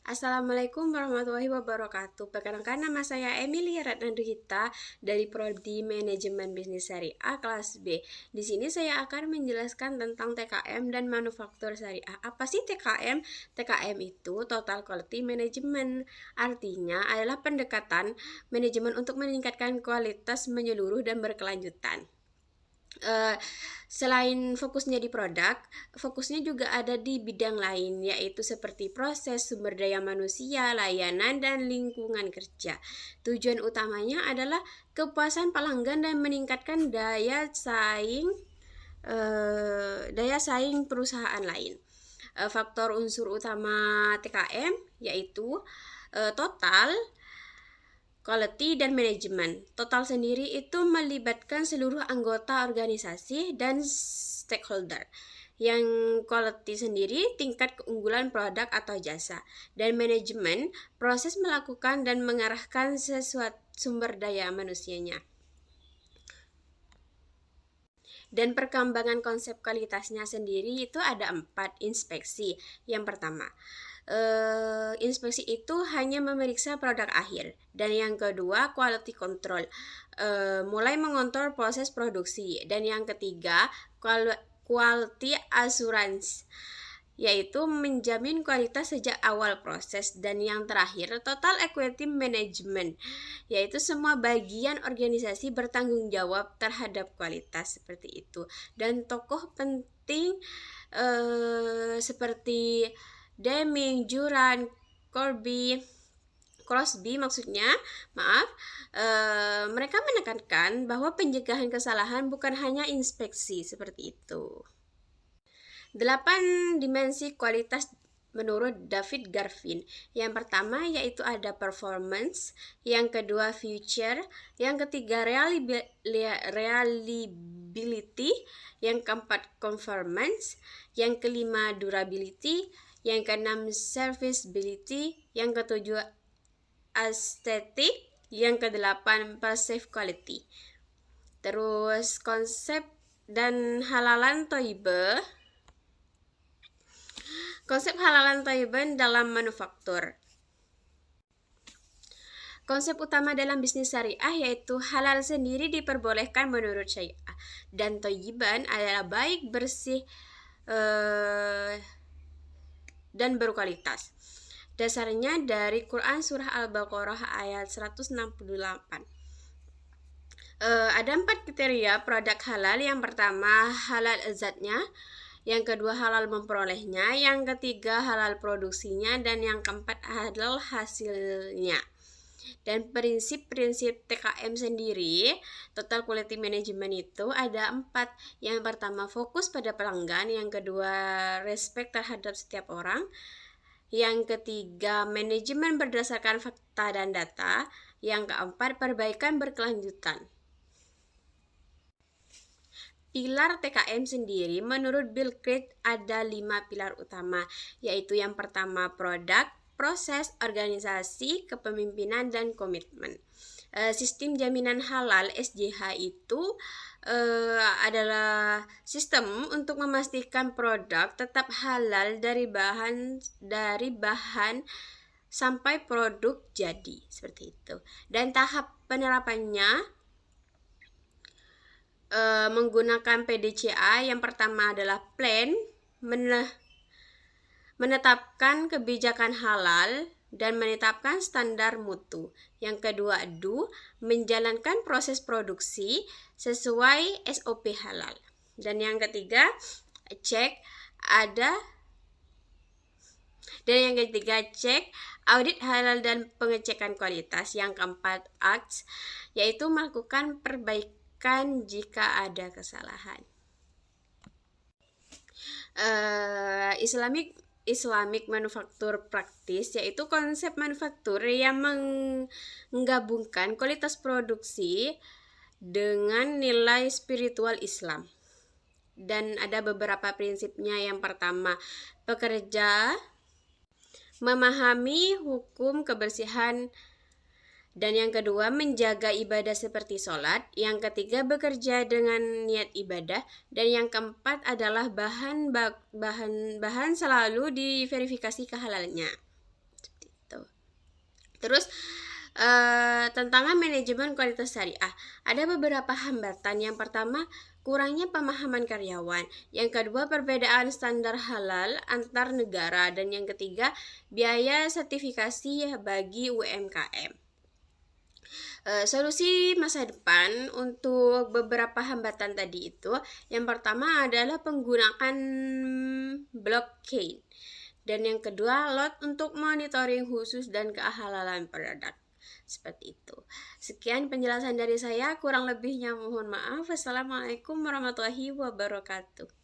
Assalamualaikum warahmatullahi wabarakatuh. Perkenalkan, nama saya Emilia Ratnandrihita dari Prodi Manajemen Bisnis Syariah kelas B. Di sini saya akan menjelaskan tentang TKM dan manufaktur syariah. Apa sih TKM? TKM itu Total Quality Management. Artinya adalah pendekatan manajemen untuk meningkatkan kualitas menyeluruh dan berkelanjutan. Selain fokusnya di produk, fokusnya juga ada di bidang lain, yaitu seperti proses, sumber daya manusia, layanan, dan lingkungan kerja. Tujuan utamanya adalah kepuasan pelanggan dan meningkatkan daya saing perusahaan lain. Faktor unsur utama TKM yaitu total, quality, dan manajemen. Total sendiri itu melibatkan seluruh anggota organisasi dan stakeholder. Yang quality sendiri tingkat keunggulan produk atau jasa. Dan manajemen proses melakukan dan mengarahkan sesuatu sumber daya manusianya. Dan perkembangan konsep kualitasnya sendiri itu ada 4 inspeksi. Yang pertama, inspeksi itu hanya memeriksa produk akhir. Dan yang kedua, quality control, mulai mengontrol proses produksi. Dan yang ketiga, quality assurance, yaitu menjamin kualitas sejak awal proses. Dan yang terakhir, total equity management, yaitu semua bagian organisasi bertanggung jawab terhadap kualitas, seperti itu. Dan tokoh penting seperti Deming, Juran, Crosby maksudnya, mereka menekankan bahwa pencegahan kesalahan bukan hanya inspeksi, seperti itu. 8 dimensi kualitas menurut David Garvin. Yang pertama yaitu ada performance, yang kedua future, yang ketiga reliability, yang keempat conformance, yang kelima durability, yang keenam serviceability, yang ketujuh aesthetic, yang kedelapan perceived quality. Terus konsep dan halalan thayyibah. Konsep halalan thayyibah dalam manufaktur. Konsep utama dalam bisnis syariah yaitu halal sendiri diperbolehkan menurut syariah, dan thayyiban adalah baik, bersih, dan berkualitas. Dasarnya dari Quran Surah Al-Baqarah ayat 168. Ada 4 kriteria produk halal. Yang pertama, halal zatnya, yang kedua halal memperolehnya, yang ketiga halal produksinya, dan yang keempat halal hasilnya. Dan prinsip-prinsip TKM sendiri, Total Quality Management, itu ada 4. Yang pertama, fokus pada pelanggan. Yang kedua, respect terhadap setiap orang. Yang ketiga, manajemen berdasarkan fakta dan data. Yang keempat, perbaikan berkelanjutan. Pilar TKM sendiri menurut Bill Gates ada 5 pilar utama, yaitu yang pertama produk, proses, organisasi, kepemimpinan, dan komitmen. Sistem jaminan halal SJH itu adalah sistem untuk memastikan produk tetap halal dari bahan sampai produk jadi, seperti itu. Dan tahap penerapannya menggunakan PDCA. Yang pertama adalah plan, menetapkan kebijakan halal dan menetapkan standar mutu. Yang kedua, do, menjalankan proses produksi sesuai SOP halal. Dan yang ketiga, cek, cek, audit halal dan pengecekan kualitas. Yang keempat, acts, yaitu melakukan perbaikan jika ada kesalahan. Islamic manufaktur praktis, yaitu konsep manufaktur yang menggabungkan kualitas produksi dengan nilai spiritual Islam. Dan ada beberapa prinsipnya. Yang pertama, pekerja memahami hukum kebersihan. Dan yang kedua, menjaga ibadah seperti sholat. Yang ketiga, bekerja dengan niat ibadah. Dan yang keempat adalah bahan selalu diverifikasi kehalalnya. Terus tantangan manajemen kualitas syariah. Ada beberapa hambatan. Yang pertama, kurangnya pemahaman karyawan. Yang kedua, perbedaan standar halal antar negara. Dan yang ketiga, biaya sertifikasi bagi UMKM. Solusi masa depan untuk beberapa hambatan tadi itu, yang pertama adalah penggunaan blockchain. Dan yang kedua, lot untuk monitoring khusus dan kehalalan produk. Seperti itu. Sekian penjelasan dari saya, kurang lebihnya mohon maaf. Wassalamualaikum warahmatullahi wabarakatuh.